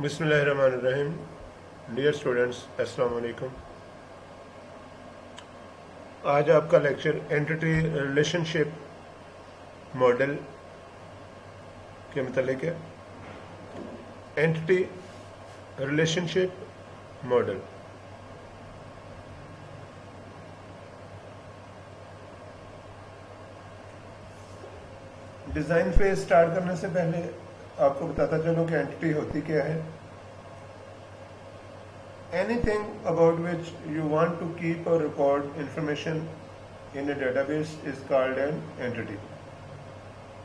बिस्मिल्लाहिर्रहमानिर्रहीम। Dear students, अस्सलाम वालेकुम। आज आपका लेक्चर एंटिटी रिलेशनशिप मॉडल के मतलब है। Entity relationship model design phase start करने से पहले आपको बताता चलूं कि एंटिटी होती क्या है। Anything about which you want to keep or record information in a database is called an entity।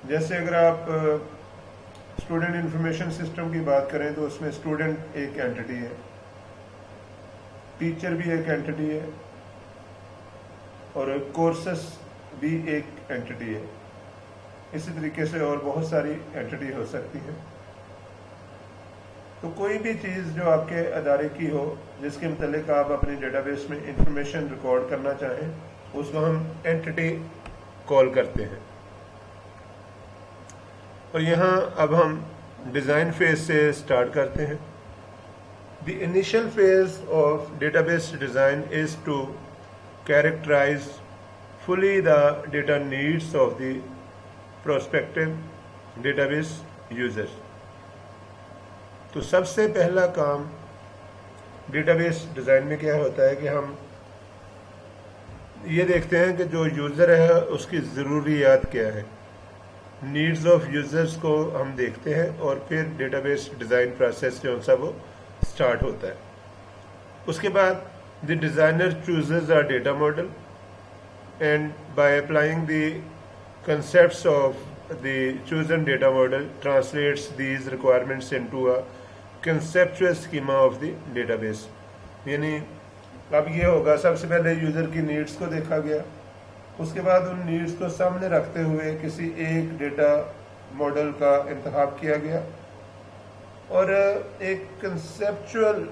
जैसे अगर आप स्टूडेंट इंफॉर्मेशन सिस्टम की बात करें तो उसमें स्टूडेंट एक एंटिटी है, टीचर भी एक एंटिटी है और कोर्सेस भी एक एंटिटी है। इसी तरीके से और बहुत सारी एंटिटी हो सकती है। तो कोई भी चीज़ जो आपके अदारे की हो जिसके मतलब आप अपने डेटाबेस में इंफॉर्मेशन रिकॉर्ड करना चाहें, उसको हम एंटिटी कॉल करते हैं। और यहाँ अब हम डिज़ाइन फेज से स्टार्ट करते हैं। The initial phase of database design is to characterise fully the data needs of the prospective database users। तो सबसे पहला काम डेटाबेस डिज़ाइन में क्या होता है कि हम ये देखते हैं कि जो यूज़र है उसकी ज़रूरियात क्या है। नीड्स ऑफ यूज़र्स को हम देखते हैं और फिर डेटाबेस डिज़ाइन प्रोसेस जो सा वो स्टार्ट होता है। उसके बाद the designer chooses a data model and by applying the concepts of the chosen data model translates these requirements into a conceptual schema of the database। यानी अब ये होगा, सबसे पहले यूज़र की नीड्स को देखा गया, उसके बाद उन नीड्स को सामने रखते हुए किसी एक डेटा मॉडल का इंतखाब किया गया और एक कंसेप्चुअल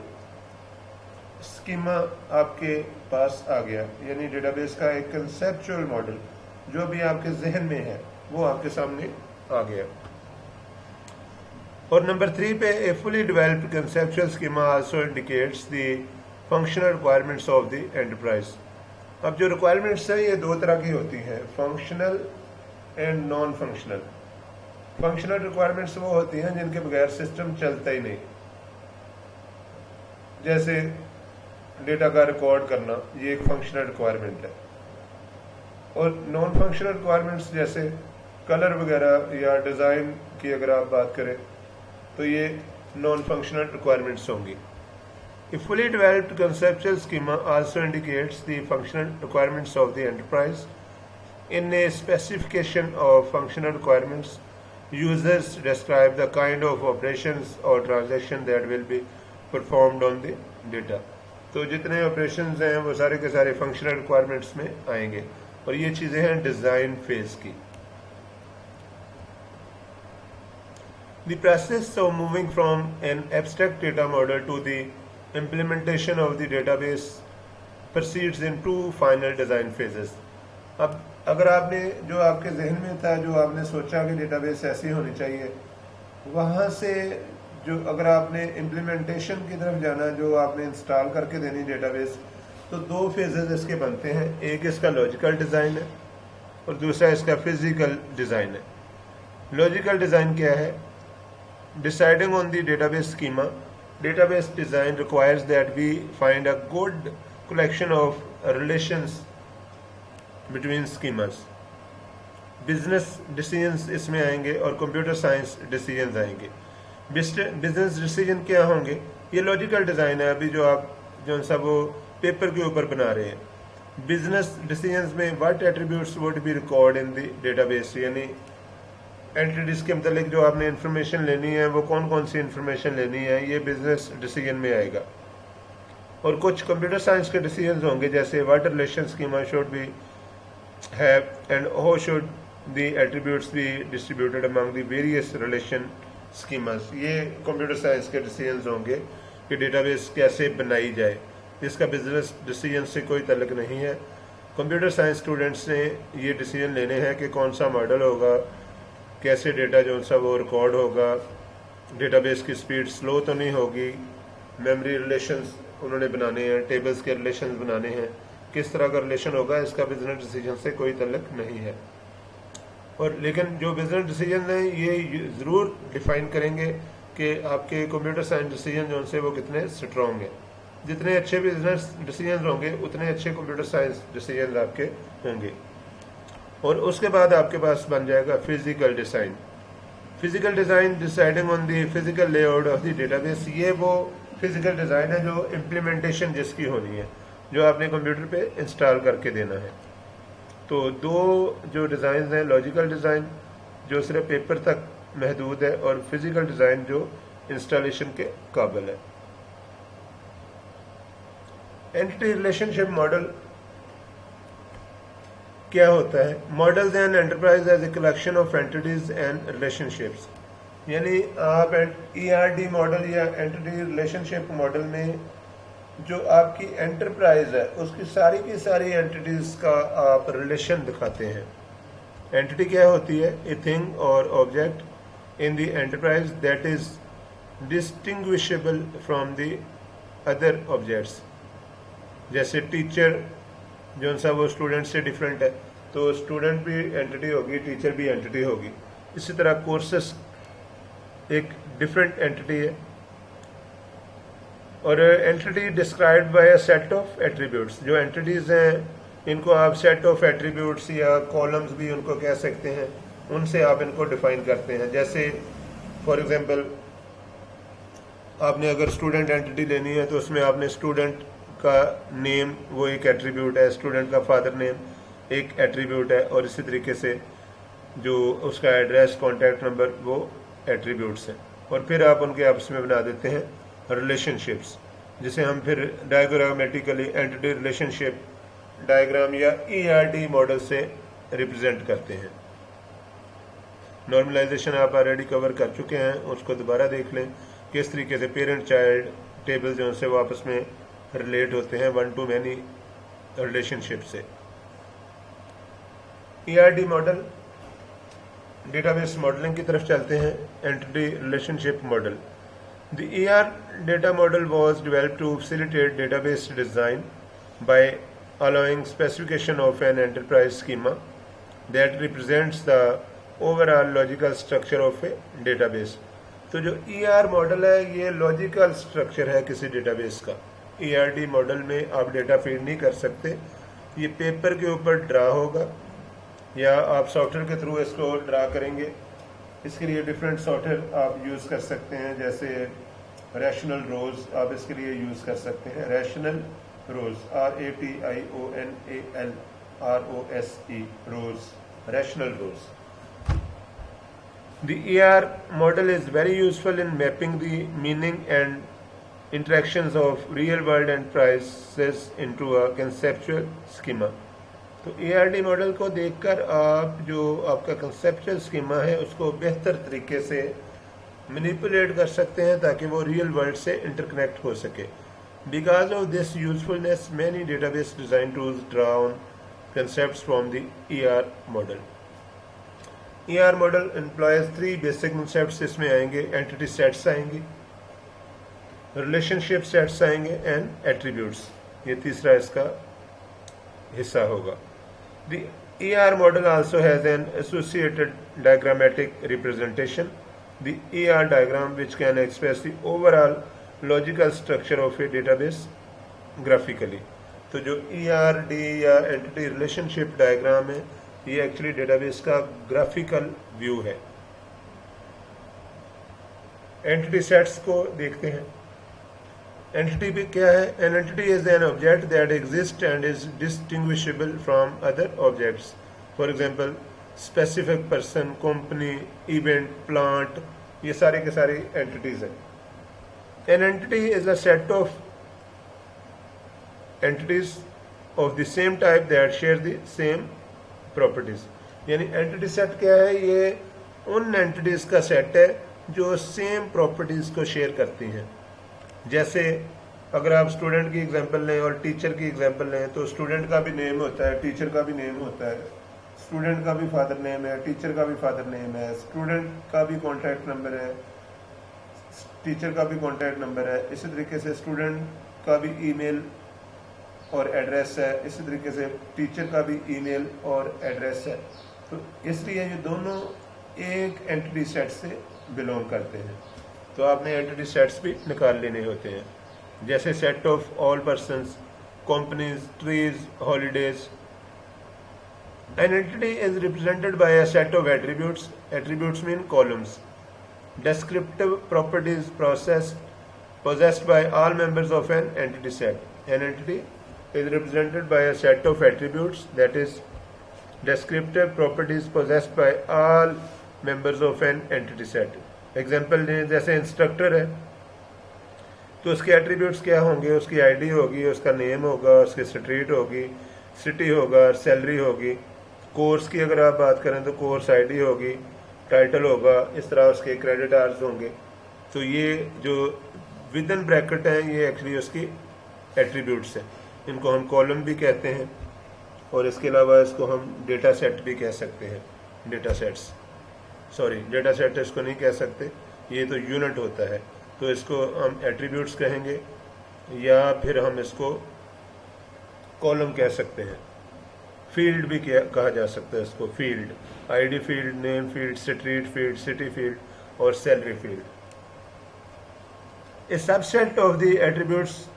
स्कीमा आपके पास आ गया। यानी डेटाबेस का एक कंसेप्चुअल मॉडल जो भी आपके जहन में है वो आपके सामने आ गया। और नंबर 3 पे a fully developed conceptual schema also indicates the functional requirements of the enterprise. अब जो रिक्वायरमेंट्स हैं ये दो तरह की होती हैं, functional and non functional. Functional requirements वो होती हैं जिनके बगैर सिस्टम चलता ही नहीं, जैसे डेटा का रिकॉर्ड करना, ये एक फंक्शनल रिक्वायरमेंट है। और नॉन फंक्शनल रिक्वायरमेंट्स जैसे कलर वगैरह या डिज़ाइन की अगर आप बात करें तो ये नॉन फंक्शनल रिक्वायरमेंट्स होंगी। A fully developed conceptual schema also indicates the functional requirements of the enterprise. In a specification of functional requirements users describe the kind of operations और transaction that will be performed on the data. तो जितने operations हैं वो सारे के सारे functional requirements में आएंगे और ये चीज़ें हैं डिज़ाइन फेज की। The process of moving from an abstract data model to the implementation of the database proceeds in 2 final design phases. अब अगर आपने जो आपके जहन में था, जो आपने सोचा कि डेटाबेस ऐसी होनी चाहिए, वहाँ से जो अगर आपने इम्प्लीमेंटेशन की तरफ जाना, जो आपने इंस्टॉल करके देनी डेटाबेस, तो 2 फेजेस इसके बनते हैं। एक इसका लॉजिकल डिज़ाइन है और दूसरा इसका फिजिकल डिज़ाइन है। लॉजिकल डिज़ाइन क्या है? Deciding on the database schema, database design requires that we find a good collection of relations between schemas. Business decisions इसमें आएंगे और कंप्यूटर साइंस डिसीजंस आएंगे। बिजनेस डिसीजन क्या होंगे? ये लॉजिकल डिज़ाइन है अभी जो आप जो सा वो पेपर के ऊपर बना रहे हैं। बिजनेस डिसीजंस में what attributes would be record in the database, यानी एंटिटीज के मतलब जो आपने इंफॉर्मेशन लेनी है वो कौन कौन सी इंफॉर्मेशन लेनी है, ये बिजनेस डिसीजन में आएगा। और कुछ कंप्यूटर साइंस के डिसीजंस होंगे जैसे what relation schema should be have and how should the attributes be distributed among the various relation schemas. ये कंप्यूटर साइंस के डिसीजंस होंगे कि डेटाबेस कैसे बनाई जाए। इसका बिजनेस डिसीजन से कोई तल्लुक नहीं है। कंप्यूटर साइंस स्टूडेंट्स ने ये डिसीजन लेने हैं कि कौन सा मॉडल होगा, कैसे डेटा जो सा वो रिकॉर्ड होगा डेटाबेस की स्पीड स्लो तो नहीं होगी, मेमोरी रिलेशंस उन्होंने बनाने हैं, टेबल्स के रिलेशंस बनाने हैं, किस तरह का रिलेशन होगा इसका बिजनेस डिसीजन से कोई तल्लुक नहीं है। और लेकिन जो बिजनेस डिसीजन हैं ये ज़रूर डिफाइन करेंगे कि आपके कंप्यूटर साइंस डिसीजन जो उनसे वो कितने स्ट्रॉन्ग हैं। जितने अच्छे बिजनेस डिसीजन होंगे उतने अच्छे कंप्यूटर साइंस डिसीजन आपके होंगे। और उसके बाद आपके पास बन जाएगा physical design. Physical design deciding on the physical layout of the database, ये वो फिजिकल डिज़ाइन है जो इम्प्लीमेंटेशन जिसकी होनी है, जो आपने कंप्यूटर पे इंस्टॉल करके देना है। तो दो जो डिज़ाइन हैं, लॉजिकल डिज़ाइन जो सिर्फ पेपर तक महदूद है और फिजिकल डिज़ाइन जो इंस्टॉलेशन के काबिल है। एंटिटी रिलेशनशिप मॉडल क्या होता है? Models and enterprise as a collection of entities and relationships, यानी आप ERD मॉडल या एंटिटी रिलेशनशिप मॉडल में जो आपकी एंटरप्राइज है उसकी सारी की सारी एंटिटीज का आप रिलेशन दिखाते हैं। एंटिटी क्या होती है? ए थिंग और object in the enterprise that is distinguishable from the other objects. जैसे टीचर जो सा वो स्टूडेंट से डिफरेंट है, तो स्टूडेंट भी एंटिटी होगी, टीचर भी एंटिटी होगी। इसी तरह कोर्सेस एक डिफरेंट एंटिटी है। और entity described bye a set of attributes, जो एंटिटीज हैं इनको आप सेट ऑफ एट्रीब्यूट्स या कॉलम्स भी उनको कह सकते हैं, उनसे आप इनको डिफाइन करते हैं। जैसे फॉर एग्जांपल आपने अगर स्टूडेंट एंटिटी लेनी है तो उसमें आपने स्टूडेंट का नेम वो एक एट्रीब्यूट है, स्टूडेंट का फादर नेम एक एट्रीब्यूट है, और इसी तरीके से जो उसका एड्रेस, कॉन्टैक्ट नंबर वो एट्रीब्यूट्स हैं। और फिर आप उनके आपस में बना देते हैं रिलेशनशिप्स, जिसे हम फिर डायग्रामेटिकली एंटिटी रिलेशनशिप डायग्राम या ERD मॉडल से रिप्रेजेंट करते हैं। नॉर्मलाइजेशन आप ऑलरेडी कवर कर चुके हैं, उसको दोबारा देख लें किस तरीके से पेरेंट चाइल्ड टेबल जो उनसे वो आपस में रिलेट होते हैं वन टू मैनी रिलेशनशिप से। ERD मॉडल डेटाबेस मॉडलिंग की तरफ चलते हैं। Entity relationship model, the ER data model was developed to facilitate database design by allowing specification of an enterprise schema that represents the overall logical structure of a database। तो जो ER model है ये logical structure है किसी database का। ERD model में आप data feed नहीं कर सकते, ये पेपर के ऊपर ड्रा होगा या आप सॉफ्टवेयर के थ्रू इसको ड्रा करेंगे। इसके लिए डिफरेंट सॉफ्टवेयर आप यूज़ कर सकते हैं, जैसे रैशनल रोज आप इसके लिए यूज़ कर सकते हैं। Rational rose RATIONAL rose, rational rose. The ER model is very useful in mapping the meaning and interactions of real-world enterprises into a conceptual schema। तो ERD मॉडल को देखकर आप जो आपका कंसेप्चुअल स्कीमा है उसको बेहतर तरीके से मैनिपुलेट कर सकते हैं ताकि वो रियल वर्ल्ड से इंटरकनेक्ट हो सके। Because of this usefulness many database design tools draw on concepts from the ER model. ER model employees 3 basic concepts इसमें आएंगे। एंटिटी सेट्स आएंगे, रिलेशनशिप सेट्स आएंगे एंड एट्रीब्यूट्स, ये तीसरा इसका हिस्सा होगा। The ER model also has an associated diagrammatic representation, the ER diagram, which can express the overall logical structure of a database graphically। तो जो ERD या एंटिटी रिलेशनशिप डायग्राम है ये एक्चुअली डेटाबेस का ग्राफिकल व्यू है। Entity sets को देखते हैं। एंटिटी भी क्या है? An entity is an object that exist and is distinguishable from other objects. For example specific person, company, event, plant, ये सारे के सारे एंटिटीज हैं। An entity is a set of entities of the same type that share the same properties. यानी entity set क्या है? ये उन एंटिटीज का सेट है जो सेम प्रॉपर्टीज को शेयर करती हैं। जैसे अगर आप स्टूडेंट की एग्जांपल लें और टीचर की एग्जांपल लें तो स्टूडेंट का भी नेम होता है, टीचर का भी नेम होता है, स्टूडेंट का भी फादर नेम है, टीचर का भी फादर नेम है, स्टूडेंट का भी कॉन्टैक्ट नंबर है, टीचर का भी कॉन्टैक्ट नंबर है, इसी तरीके से स्टूडेंट का भी ईमेल और एड्रेस है, इसी तरीके से टीचर का भी ईमेल और एड्रेस है। तो इसलिए ये दोनों एक एंटिटी सेट से बिलोंग करते हैं। तो आपने एंटिटी सेट्स भी निकाल लेने होते हैं, जैसे set of all persons, companies, trees, holidays. An entity is represented by a set of attributes. Attributes mean columns. Descriptive properties possessed by all members of an entity set. An entity is represented by a set of attributes, that is, descriptive properties possessed by all members of an entity set. Example दें, जैसे instructor है तो उसके attributes क्या होंगे? उसकी ID होगी, उसका नेम होगा, उसकी स्ट्रीट होगी, सिटी होगा, सैलरी होगी। कोर्स की अगर आप बात करें तो कोर्स आईडी होगी, टाइटल होगा, इस तरह उसके क्रेडिट आवर्स होंगे। तो ये जो विद इन ब्रैकेट हैं ये एक्चुअली उसकी एट्रीब्यूट्स हैं, इनको हम कॉलम भी कहते हैं और इसके अलावा इसको हम डेटा सेट भी कह सकते हैं। डेटा सेट इसको नहीं कह सकते, ये तो यूनिट होता है, तो इसको हम एट्रीब्यूट्स कहेंगे या फिर हम इसको कॉलम कह सकते हैं। फील्ड भी कहा जा सकता है इसको, field, ID field, name field, street field, city field और salary field. A subset of the attributes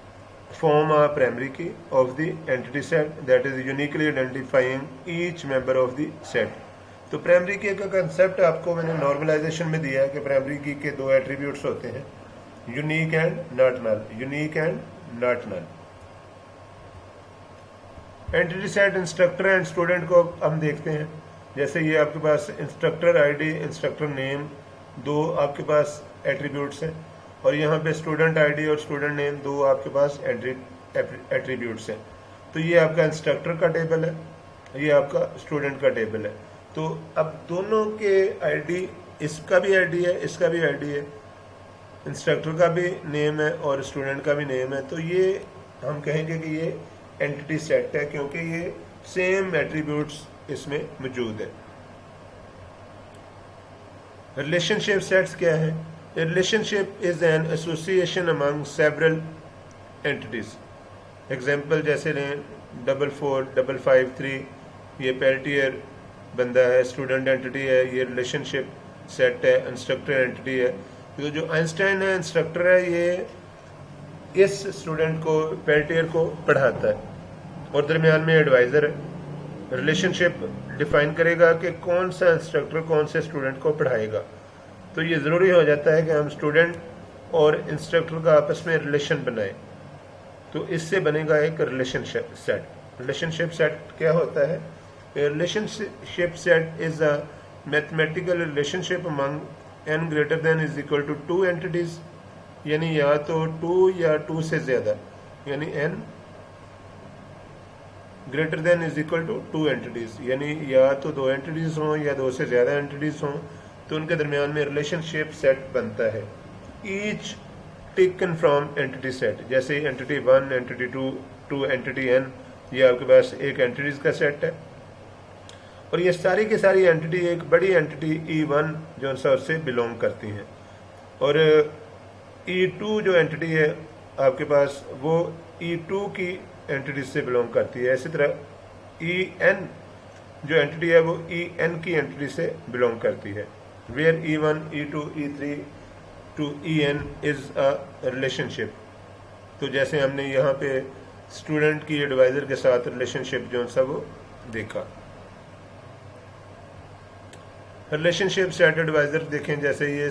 form a primary key of the entity set that is uniquely identifying each member of the set. तो primary की का concept आपको मैंने normalisation में दिया है कि प्राइमरी की के दो एट्रीब्यूट्स होते हैं, unique and not null. Unique and not null. Entity set instructor and student को हम देखते हैं। जैसे ये आपके पास इंस्ट्रक्टर आईडी, इंस्ट्रक्टर नेम, दो आपके पास एट्रीब्यूट्स हैं, और यहाँ पे स्टूडेंट आईडी और स्टूडेंट नेम दो आपके पास एट्रीब्यूट्स हैं। तो ये आपका इंस्ट्रक्टर का टेबल है, ये आपका स्टूडेंट का टेबल है। तो अब दोनों के आईडी, इसका भी आईडी है, इसका भी आईडी है, इंस्ट्रक्टर का भी नेम है और स्टूडेंट का भी नेम है। तो ये हम कहेंगे कि ये एंटिटी सेट है क्योंकि ये सेम एट्रीब्यूट्स इसमें मौजूद है। रिलेशनशिप सेट्स क्या है? A relationship is an association among several entities. Example जैसे लें 44553, ये पेल्टियर बंदा है, स्टूडेंट एंटिटी है, ये रिलेशनशिप सेट है, इंस्ट्रक्टर एंटिटी है। तो जो आइंस्टाइन है इंस्ट्रक्टर है, ये इस स्टूडेंट को, पेल्टियर को पढ़ाता है और दरमियान में एडवाइज़र है। रिलेशनशिप डिफाइन करेगा कि कौन सा इंस्ट्रक्टर कौन से स्टूडेंट को पढ़ाएगा। तो ये ज़रूरी हो जाता है कि हम स्टूडेंट और इंस्ट्रक्टर का आपस में रिलेशन बनाएं, तो इससे बनेगा एक रिलेशनशिप सेट। रिलेशनशिप सेट क्या होता है? Relationship set is a mathematical relationship among n greater than is equal to 2 entities, यानी या तो 2 या 2 से ज़्यादा, यानी n greater than is equal to 2 entities, यानी या तो 2 एंटिटीज़ हों या 2 से ज़्यादा एंटिटीज़ हों, तो उनके दरमियान में रिलेशनशिप सेट बनता है। Each taken from entity set, जैसे entity 1, entity 2 to entity n, ये आपके पास एक एंटिटीज का सेट है और ये सारी की सारी एंटिटी एक बड़ी एंटिटी E1 जो उससे बिलोंग करती हैं, और E2 जो एंटिटी है आपके पास वो E2 की एंटिटी से बिलोंग करती है। इसी तरह En जो एंटिटी है वो En की एंटिटी से बिलोंग करती है। Where E1, E2, E3 to En is a relationship। तो जैसे हमने यहाँ पे स्टूडेंट की एडवाइज़र के साथ रिलेशनशिप जो सा वो देखा। रिलेशनशिप सेट एडवाइज़र देखें, जैसे ये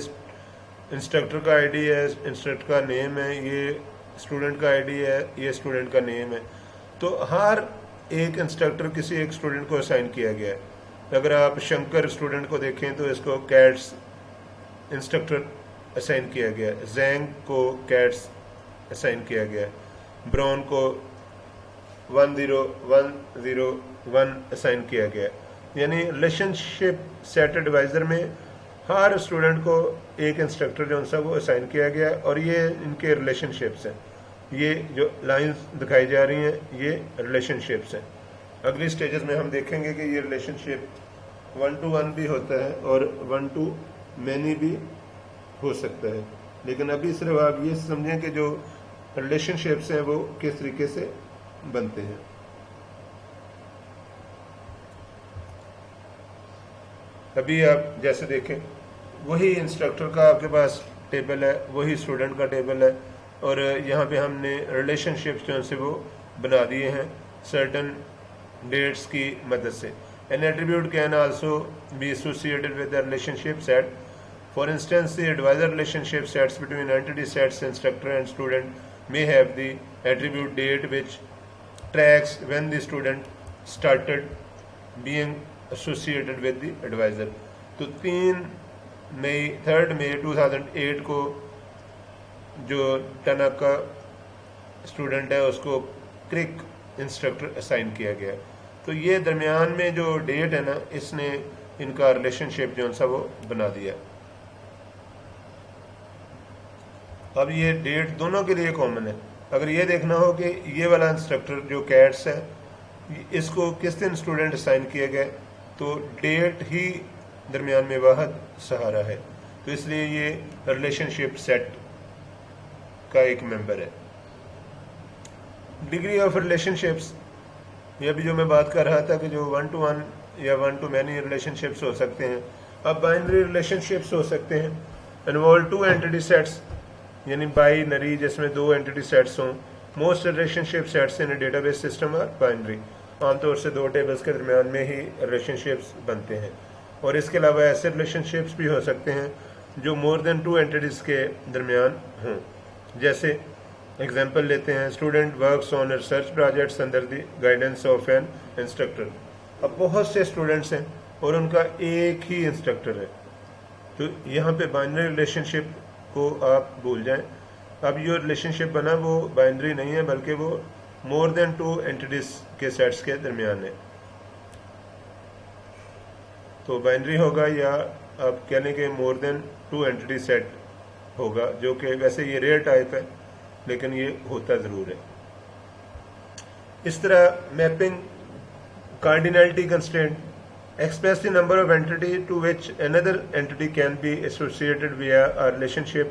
इंस्ट्रक्टर का आईडी है, इंस्ट्रक्टर का नेम है, ये स्टूडेंट का आईडी है, ये स्टूडेंट का नेम है। तो हर एक इंस्ट्रक्टर किसी एक स्टूडेंट को असाइन किया गया है। अगर आप शंकर स्टूडेंट को देखें तो इसको कैट्स इंस्ट्रक्टर असाइन किया गया है, जैंग को कैट्स असाइन किया गया है, ब्राउन को 10101 असाइन किया गया है। यानी रिलेशनशिप सेट एडवाइज़र में हर स्टूडेंट को एक इंस्ट्रक्टर जो उनसा वो असाइन किया गया है और ये इनके रिलेशनशिप्स हैं। ये जो लाइंस दिखाई जा रही हैं ये रिलेशनशिप्स हैं। अगली स्टेजेस में हम देखेंगे कि ये रिलेशनशिप 1 to 1 भी होता है और 1 to many भी हो सकता है। लेकिन अभी सिर्फ आप ये समझें कि जो रिलेशनशिप्स हैं वो किस तरीके से बनते हैं। अभी आप जैसे देखें, वही इंस्ट्रक्टर का आपके पास टेबल है, वही स्टूडेंट का टेबल है, और यहाँ पे हमने रिलेशनशिप्स जो से वो बना दिए हैं सर्टन डेट्स की मदद से। An attribute can also be associated with the relationship set. For instance, the advisor relationship sets between entity sets instructor and student may have the attribute date which tracks when the student started being associated with the advisor। तो 3 मई 2008 को जो टनक का student है उसको क्रिक instructor assign किया गया। तो ये दरमियान में जो डेट है ना, इसने इनका रिलेशनशिप जो सा वो बना दिया। अब ये डेट दोनों के लिए कॉमन है। अगर ये देखना हो कि ये वाला इंस्ट्रक्टर जो कैट्स है इसको किस दिन स्टूडेंट असाइन किए गए, तो डेट ही दरमियान में वाहद सहारा है, तो इसलिए ये रिलेशनशिप सेट का एक मेंबर है। डिग्री ऑफ रिलेशनशिप्स, ये भी जो मैं बात कर रहा था कि जो 1 to 1 या 1 to many रिलेशनशिप्स हो सकते हैं। अब बाइनरी रिलेशनशिप्स हो सकते हैं, इन्वॉल्व 2 एंटिटी सेट्स, यानी बाइनरी जिसमें 2 एंटिटी सेट्स हों। Most relationship sets in database system are binary. आमतौर से 2 टेबल्स के दरमियान में ही रिलेशनशिप्स बनते हैं। और इसके अलावा ऐसे रिलेशनशिप्स भी हो सकते हैं जो मोर देन 2 एंटिटीज़ के दरमियान हों। जैसे एग्जांपल लेते हैं, student works on research projects under the guidance of N instructor. अब बहुत से स्टूडेंट्स हैं और उनका एक ही इंस्ट्रक्टर है, तो यहाँ पे बाइनरी रिलेशनशिप को आप भूल जाएं। अब ये रिलेशनशिप बना वो बाइनरी नहीं है, बल्कि वो मोर देन 2 एंटिटीज के सेट्स के दरमियान है। तो बाइनरी होगा या आप कहने के मोर देन 2 एंटिटी सेट होगा, जो कि वैसे ये रेयर टाइप है लेकिन ये होता ज़रूर है। इस तरह mapping cardinality constraint express the number of entity to which another entity can be associated via a relationship,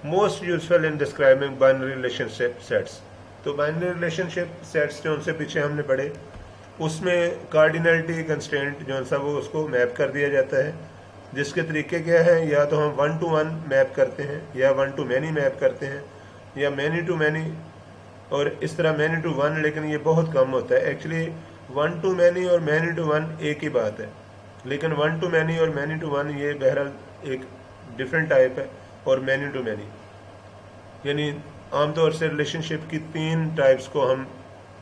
most useful in describing binary relationship sets। तो बाइनरी रिलेशनशिप सेट्स जो उनसे पीछे हमने पढ़े, उसमें कार्डिनलिटी कंस्ट्रेंट जो सा वो उसको मैप कर दिया जाता है, जिसके तरीके क्या है, या तो हम 1 to 1 मैप करते हैं, या 1 to many मैप करते हैं, या many to many, और इस तरह many to 1, लेकिन ये बहुत कम होता है। एक्चुअली 1 to many और many to 1 एक ही बात है, लेकिन 1 to many और many to 1 ये बहरहाल एक डिफरेंट टाइप है। और many to many यानी आमतौर से रिलेशनशिप की 3 टाइप्स को हम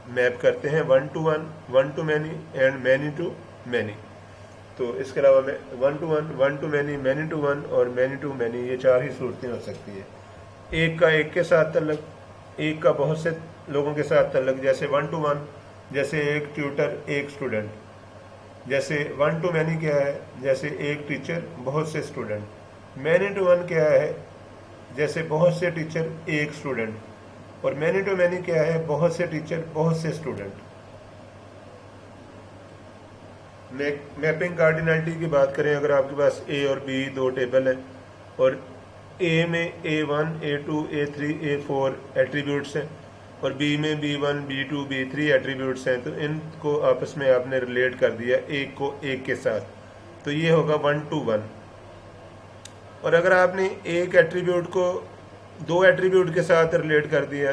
मैप करते हैं, 1 to 1, 1 to many and many to many। तो इसके अलावा 1 to 1, 1 to many to 1 और many to many, ये 4 ही सूरतें हो सकती है। एक का एक के साथ तल्लक, एक का बहुत से लोगों के साथ तल्लक, जैसे 1 to 1 जैसे एक ट्यूटर एक स्टूडेंट। जैसे 1 to many क्या है, जैसे एक टीचर बहुत से स्टूडेंट। many to 1 क्या है, जैसे बहुत से टीचर एक स्टूडेंट। और many to many क्या है, बहुत से टीचर बहुत से स्टूडेंट। मैपिंग कार्डिनलिटी की बात करें, अगर आपके पास A और B 2 टेबल हैं और A में A1, A2, A3, A4 attributes हैं और B में B1, B2, B3 एट्रीब्यूट्स हैं, तो इनको आपस में आपने रिलेट कर दिया एक को एक के साथ, तो ये होगा 1 to 1। और अगर आपने एक एट्रीब्यूट को 2 एट्रीब्यूट के साथ रिलेट कर दिया,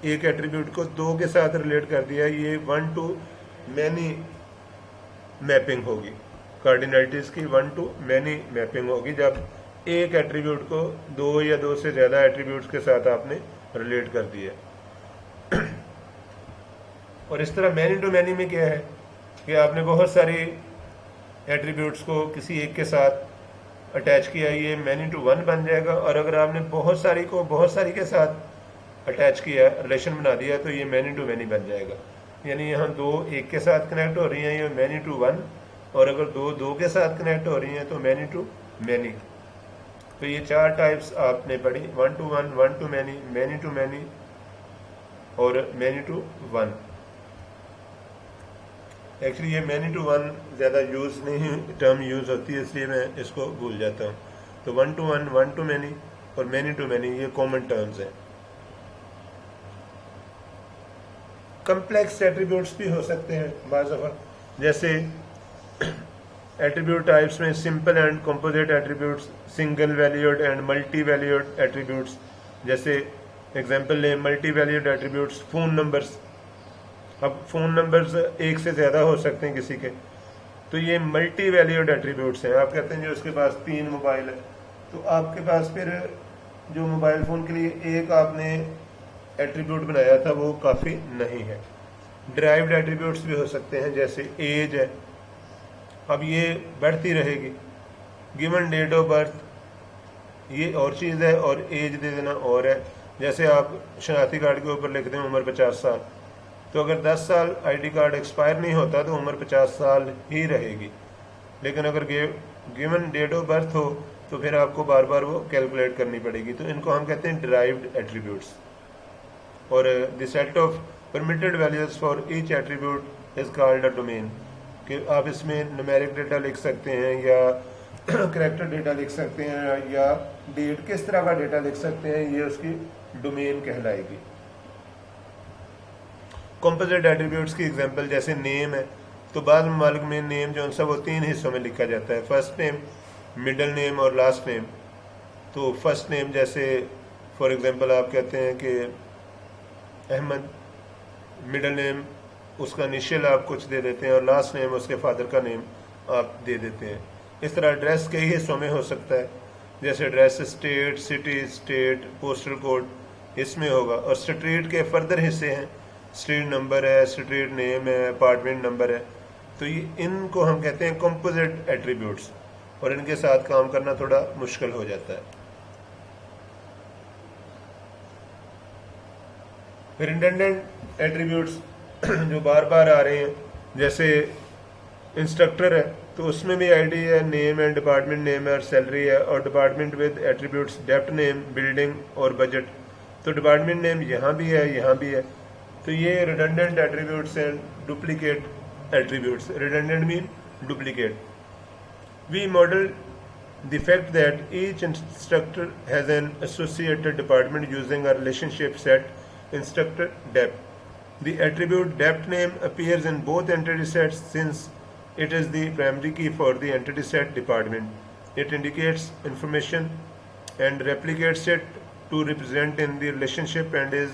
एक एट्रीब्यूट को 2 के साथ रिलेट कर दिया, ये 1 to many मैपिंग होगी। कार्डिनलिटीज़ की 1 to many मैपिंग होगी जब एक एट्रीब्यूट को 2 या 2 से ज़्यादा एट्रीब्यूट्स के साथ आपने रिलेट कर दिया। और इस तरह मैनी टू मैनी में क्या है कि आपने बहुत सारी एट्रीब्यूट्स को किसी एक के साथ अटैच किया, ये मैनी टू 1 बन जाएगा। और अगर आपने बहुत सारी को बहुत सारी के साथ अटैच किया, रिलेशन बना दिया, तो ये मैनी टू मैनी बन जाएगा। यानी यहाँ 2 एक के साथ कनेक्ट हो रही हैं, ये मैनी टू 1, और अगर 2 के साथ कनेक्ट हो रही हैं तो मैनी टू मैनी। तो ये 4 टाइप्स आपने पढ़ी, 1 to 1, 1 to many, many to many और many to 1। एक्चुअली ये many to 1 ज़्यादा टर्म यूज़ होती है, इसलिए मैं इसको भूल जाता हूँ। तो 1 to 1, 1 to many, और मैनी टू मैनी, ये कॉमन टर्म्स हैं। कम्प्लेक्स एट्रीब्यूट्स भी हो सकते हैं बाज़ दफ़ा, जैसे एट्रीब्यूट टाइप्स में simple and composite attributes, single valued and multi valued attributes. जैसे एग्जांपल लें, multi valued attributes phone numbers. अब फ़ोन नंबर्स एक से ज़्यादा हो सकते हैं किसी के, तो ये मल्टी वैल्यूड एट्रीब्यूट्स हैं। आप कहते हैं जो उसके पास 3 मोबाइल है, तो आपके पास फिर जो मोबाइल फ़ोन के लिए एक आपने एट्रीब्यूट बनाया था वो काफ़ी नहीं है। ड्राइव्ड एट्रीब्यूट्स भी हो सकते हैं, जैसे एज है, अब ये बढ़ती रहेगी। गिवन डेट ऑफ बर्थ, ये और चीज़ है, और एज दे देना और है। जैसे आप शनाख्ती कार्ड के ऊपर लिखते हैं उम्र 50 साल, तो अगर 10 साल आईडी कार्ड एक्सपायर नहीं होता तो उम्र 50 साल ही रहेगी। लेकिन अगर गिवन डेट ऑफ बर्थ हो तो फिर आपको बार बार वो कैलकुलेट करनी पड़ेगी। तो इनको हम कहते हैं डिराइव्ड एट्रीब्यूट्स। और the set of permitted values for each attribute is called a domain, कि आप इसमें न्यूमेरिक डेटा लिख सकते हैं या करैक्टर डेटा लिख सकते हैं या डेट, किस तरह का डेटा लिख सकते हैं, ये उसकी डोमेन कहलाएगी। कंपोजिट एट्रीब्यूट्स की एग्जांपल जैसे नेम है, तो बाद ममालिक में नेम जो है वो 3 हिस्सों में लिखा जाता है, फर्स्ट नेम, मिडिल नेम और लास्ट नेम। तो फर्स्ट नेम जैसे फॉर एग्जांपल आप कहते हैं कि अहमद, मिडिल नेम उसका इनिशियल आप कुछ दे देते हैं और लास्ट नेम उसके फादर का नेम आप दे देते हैं। इस तरह एड्रेस कई हिस्सों में हो सकता है, जैसे address state, city, state, postal code इसमें होगा। और स्ट्रीट के फर्दर हिस्से हैं, स्ट्रीट नंबर है, स्ट्रीट नेम है, अपार्टमेंट नंबर है। तो ये इनको हम कहते हैं कंपोजिट एट्रीब्यूट्स, और इनके साथ काम करना थोड़ा मुश्किल हो जाता है। रिडंडेंट एट्रीब्यूट्स जो बार बार आ रहे हैं, जैसे इंस्ट्रक्टर है तो उसमें भी आईडी है, नेम है, डिपार्टमेंट नेम है और सैलरी है। और department with attributes depth name, building और बजट, तो डिपार्टमेंट नेम यहाँ भी है, यहाँ भी है। तो ये रिडंडेंट एट्रीब्यूट्स हैं। Duplicate attributes, redundant mean duplicate. V model the fact that each instructor has an associated department using a relationship set instructor depth. The attribute depth name appears in both entity sets since it is the primary key for the entity set department. It indicates information and replicates it to represent in the relationship and is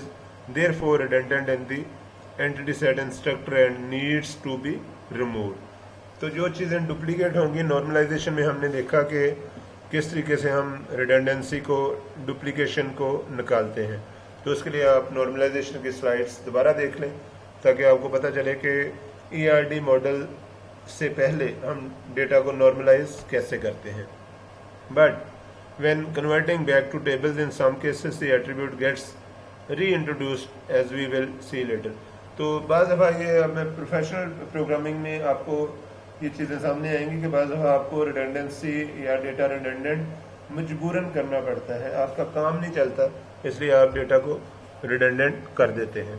therefore redundant in the entity set instructor and needs to be removed. तो जो चीज़ें duplicate होंगी, normalisation में हमने देखा कि किस तरीके से हम रिडंडेंसी को, डुप्लीकेशन को निकालते हैं। तो उसके लिए आप नॉर्मलाइजेशन की स्लाइड्स दोबारा देख लें ताकि आपको पता चले कि ERD मॉडल से पहले हम डेटा को नॉर्मलाइज कैसे करते हैं। But when converting back to tables in some cases the attribute gets reintroduced as we will see later. तो बाज़ दफ़ा ये मैं प्रोफेशनल प्रोग्रामिंग में आपको ये चीज़ें सामने आएंगी कि बाज़ दफ़ा आपको रिडंडेंसी या डेटा रिडंडेंट मजबूरन करना पड़ता है, आपका काम नहीं चलता, इसलिए आप डेटा को रिडंडेंट कर देते हैं।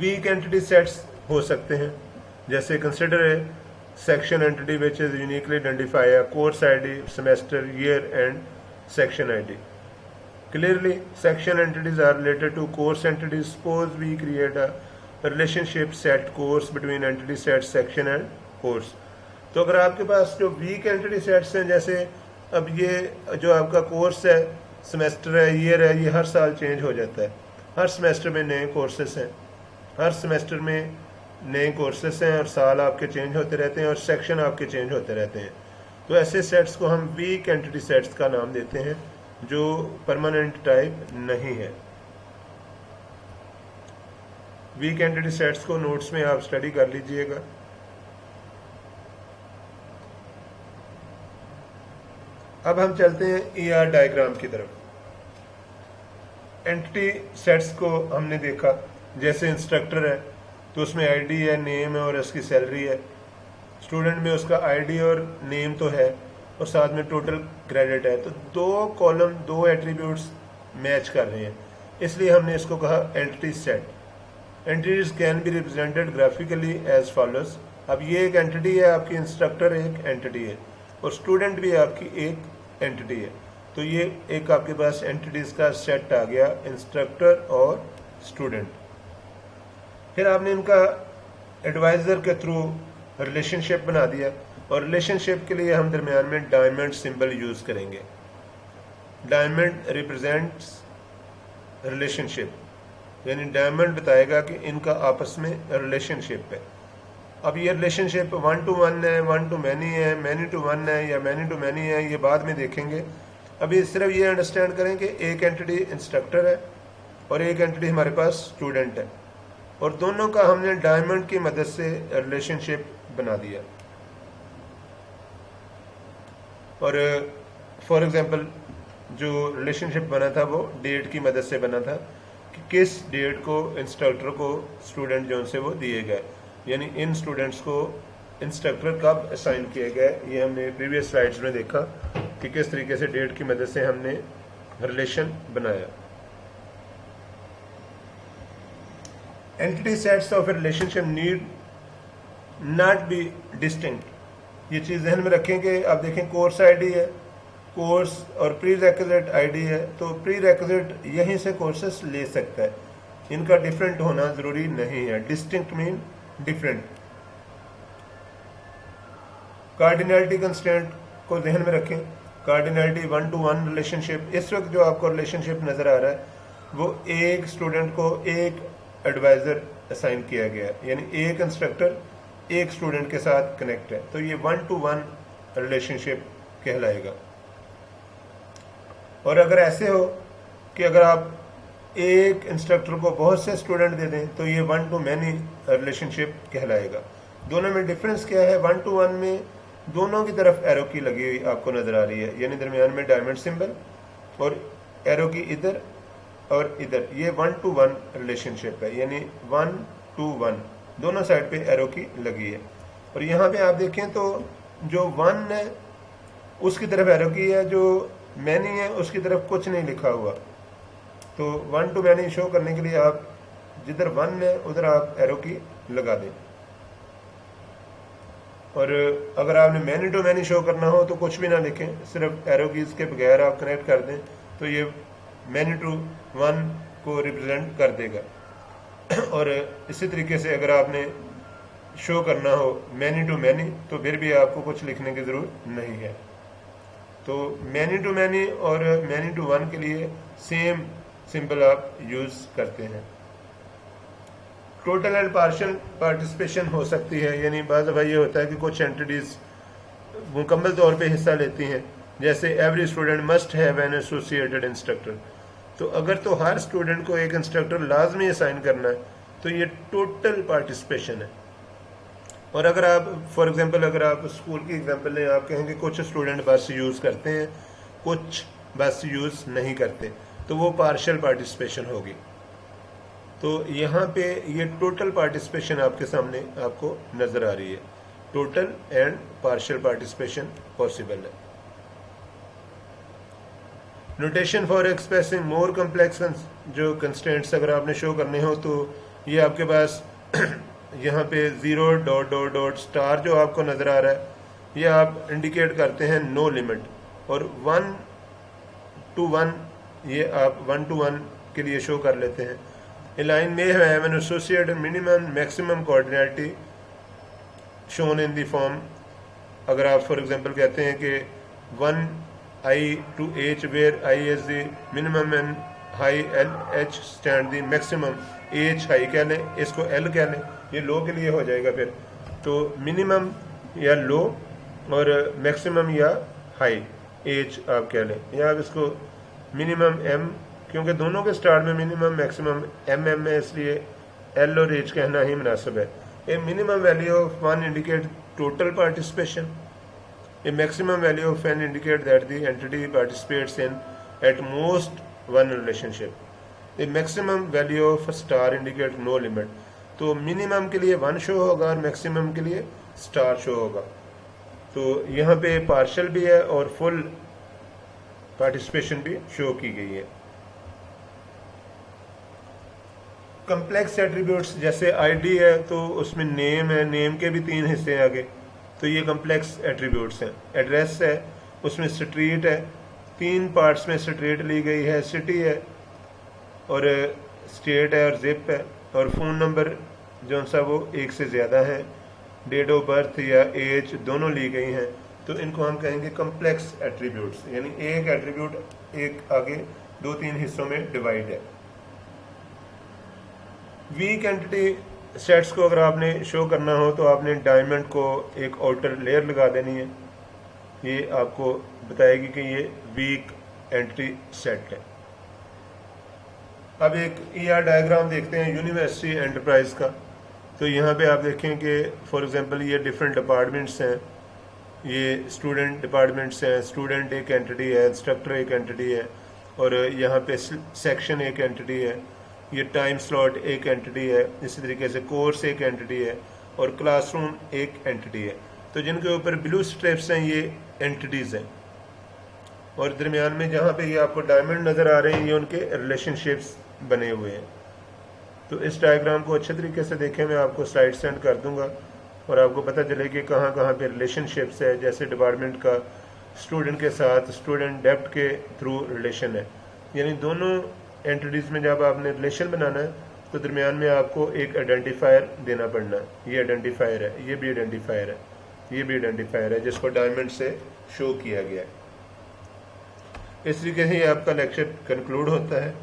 वीक एंटिटी सेट्स हो सकते हैं, जैसे कंसिडर है section entity which is uniquely identify a course ID, semester, year and section ID. Clearly, section entities are related to course entities. Suppose we create a relationship set course between entity set section and course. तो अगर आपके पास जो weak entity sets हैं, जैसे अब ये जो आपका कोर्स है, सेमेस्टर है, ईयर है, ये हर साल चेंज हो जाता है। हर सेमेस्टर में नए कोर्सेस हैं, हर सेमेस्टर में नए कोर्सेस हैं और साल आपके चेंज होते रहते हैं और सेक्शन आपके चेंज होते रहते हैं। तो ऐसे सेट्स को हम वीक एंटिटी सेट्स का नाम देते हैं जो परमानेंट टाइप नहीं है। वीक एंटिटी सेट्स को नोट्स में आप स्टडी कर लीजिएगा। अब हम चलते हैं ER डायग्राम की तरफ। एंटिटी सेट्स को हमने देखा, जैसे इंस्ट्रक्टर है तो उसमें आईडी है, नेम है और उसकी सैलरी है। स्टूडेंट में उसका आईडी और नेम तो है और साथ में टोटल क्रेडिट है। तो 2 कॉलम, 2 एट्रीब्यूट्स मैच कर रहे हैं, इसलिए हमने इसको कहा entity set. Entities can be represented graphically as follows. अब ये एक एंटिटी है, आपकी इंस्ट्रक्टर एक एंटिटी है और स्टूडेंट भी आपकी एक एंटिटी है। तो ये एक आपके पास एंटिटीज का सेट आ गया, इंस्ट्रक्टर और स्टूडेंट। फिर आपने इनका एडवाइज़र के थ्रू रिलेशनशिप बना दिया, और रिलेशनशिप के लिए हम दरमियान में डायमंड सिंबल यूज़ करेंगे। डायमंड रिप्रेजेंट्स रिलेशनशिप, यानी डायमंड बताएगा कि इनका आपस में रिलेशनशिप है। अब ये रिलेशनशिप 1 to 1 है, 1 to many है, many to 1 है या many to many है, ये बाद में देखेंगे। अभी सिर्फ ये अंडरस्टैंड करें कि एक एंटिटी इंस्ट्रक्टर है और एक एंटिटी हमारे पास स्टूडेंट है, और दोनों का हमने डायमंड की मदद से रिलेशनशिप बना दिया। और फॉर एग्जांपल जो रिलेशनशिप बना था वो डेट की मदद से बना था कि किस डेट को इंस्ट्रक्टर को स्टूडेंट जो उनसे वो दिए गए, यानी इन स्टूडेंट्स को इंस्ट्रक्टर कब असाइन किए गए। ये हमने प्रीवियस स्लाइड्स में देखा कि किस तरीके से डेट की मदद से हमने रिलेशन बनाया। Entity sets of A relationship need not be distinct. ये चीज़ ध्यान में रखें कि आप देखें कोर्स आईडी है, कोर्स और प्री रेक्विजिट आईडी है, तो प्री रेक्विजिट यहीं से कोर्सेस ले सकता है, इनका डिफरेंट होना ज़रूरी नहीं है। Distinct mean different. Cardinality constant को ध्यान में रखें। कार्डिनलिटी 1 to 1 रिलेशनशिप, इस वक्त जो आपको रिलेशनशिप नज़र आ रहा है वो एक स्टूडेंट को एक एडवाइज़र असाइन किया गया है, यानी एक इंस्ट्रक्टर एक स्टूडेंट के साथ कनेक्ट है, तो ये 1 to 1 रिलेशनशिप कहलाएगा। और अगर ऐसे हो कि अगर आप एक इंस्ट्रक्टर को बहुत से स्टूडेंट दे दें तो ये 1 to many रिलेशनशिप कहलाएगा। दोनों में डिफरेंस क्या है? 1 to 1 में दोनों की तरफ एरो की लगी हुई आपको नज़र आ रही है, यानी दरमियान में डायमंड सिंबल और एरो की इधर और इधर, ये 1 to 1 रिलेशनशिप है, यानी 1 to 1 दोनों साइड पे एरो की लगी है। और यहाँ पे आप देखें तो जो 1 है उसकी तरफ एरो की है, जो मैनी है उसकी तरफ कुछ नहीं लिखा हुआ। तो 1 to many शो करने के लिए आप जिधर 1 है उधर आप एरो की लगा दें, और अगर आपने मैनी टू मैनी शो करना हो तो कुछ भी ना लिखें, सिर्फ एरो कीज के बगैर आप कनेक्ट कर दें तो ये मैनी टू 1 को रिप्रेजेंट कर देगा। और इसी तरीके से अगर आपने शो करना हो मैनी टू मैनी तो फिर भी आपको कुछ लिखने की ज़रूरत नहीं है। तो मैनी टू मैनी और मैनी टू 1 के लिए सेम सिंबल आप यूज़ करते हैं। टोटल एंड पार्शियल पार्टिसिपेशन हो सकती है, यानी बाज़ दफ़ा ये होता है कि कुछ एंटिटीज़ मुकम्मल तौर पे हिस्सा लेती हैं, जैसे every student must have an associated instructor. तो अगर तो हर स्टूडेंट को एक इंस्ट्रक्टर लाजमी असाइन करना है तो ये टोटल पार्टिसिपेशन है। और अगर आप फॉर एग्जांपल अगर आप स्कूल की एग्जांपल लें, आप कहेंगे कुछ स्टूडेंट बस यूज़ करते हैं कुछ बस यूज़ नहीं करते, तो वो पार्शियल पार्टिसिपेशन होगी। तो यहाँ पे ये टोटल पार्टिसिपेशन आपके सामने आपको नज़र आ रही है, total and partial participation possible है। Notation for expressing more complex जो कंस्टेंट्स अगर आपने शो करने हो तो ये आपके पास यहाँ पे 0 डॉट डॉट डॉट स्टार जो आपको नज़र आ रहा है, ये आप इंडिकेट करते हैं नो लिमिट, और 1 to 1 ये आप 1 to 1 के लिए शो कर लेते हैं। लाइन में है an associated minimum maximum coordinate shown in the form. अगर आप फॉर एग्जांपल कहते हैं कि 1i to h where i is the minimum and high h stand the maximum, h high कह लें, इसको l कह लें, ये लो के लिए हो जाएगा। फिर तो मिनिमम या लो और मैक्सिमम या हाई h आप कह लें, या आप इसको मिनिमम m, क्योंकि दोनों के स्टार्ट में मिनिमम मैक्सिमम mm है, इसलिए l और h कहना ही मुनासिब है। A minimum value of 1 indicate total participation, a maximum value of n indicate that the entity participates in at most 1 relationship, a maximum value of star indicate no limit. तो minimum के लिए 1 show होगा और maximum के लिए star show होगा। तो यहाँ पे पार्शियल भी है और फुल पार्टिसिपेशन भी शो की गई है। कम्प्लेक्स एट्रीब्यूट्स जैसे आईडी है तो उसमें नेम है, नेम के भी 3 हिस्से हैं आगे, तो ये कम्प्लेक्स एट्रीब्यूट्स हैं। एड्रेस है, उसमें स्ट्रीट है, 3 पार्ट्स में स्ट्रेट ली गई है, सिटी है और स्टेट है और जिप है, और फ़ोन नंबर जो सा वो एक से ज़्यादा है, डेट ऑफ बर्थ या एज दोनों ली गई हैं। तो इनको हम कहेंगे कम्प्लेक्स एट्रीब्यूट्स, यानी एक एट्रीब्यूट एक आगे 2-3 हिस्सों में डिवाइड है। वीक एंटिटी सेट्स को अगर आपने शो करना हो तो आपने डायमंड को एक आउटर लेयर लगा देनी है, ये आपको बताएगी कि ये वीक एंटिटी सेट है। अब एक ER डायग्राम देखते हैं यूनिवर्सिटी एंटरप्राइज का। तो यहाँ पे आप देखें कि फॉर एग्जांपल ये डिफरेंट डिपार्टमेंट्स हैं, ये स्टूडेंट डिपार्टमेंट्स हैं, स्टूडेंट एक एंटिटी है, इंस्ट्रक्टर एक एंटिटी है, और यहाँ पे सेक्शन एक एंटिटी है, ये टाइम स्लॉट एक एंटिटी है, इसी तरीके से कोर्स एक एंटिटी है और क्लासरूम एक एंटिटी है। तो जिनके ऊपर ब्लू स्ट्रिप्स हैं ये एंटिटीज़ हैं, और दरमियान में जहाँ पे ये आपको डायमंड नज़र आ रहे हैं ये उनके रिलेशनशिप्स बने हुए हैं। तो इस डायग्राम को अच्छे तरीके से देखें, मैं आपको स्लाइड सेंड कर दूंगा और आपको पता चले कि कहाँ कहाँ पे रिलेशनशिप्स है। जैसे डिपार्टमेंट का स्टूडेंट के साथ स्टूडेंट डेप्ट के थ्रू रिलेशन है, यानी दोनों एंटिटीज़ में जब आपने रिलेशन बनाना है तो दरमियान में आपको एक आइडेंटिफायर देना पड़ना है। ये आइडेंटिफायर है, ये भी आइडेंटिफायर है, ये भी आइडेंटिफायर है जिसको डायमंड से शो किया गया है। इस तरीके से आपका लेक्चर कंक्लूड होता है।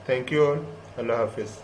थैंक यू ऑल, अल्लाह हाफिज़।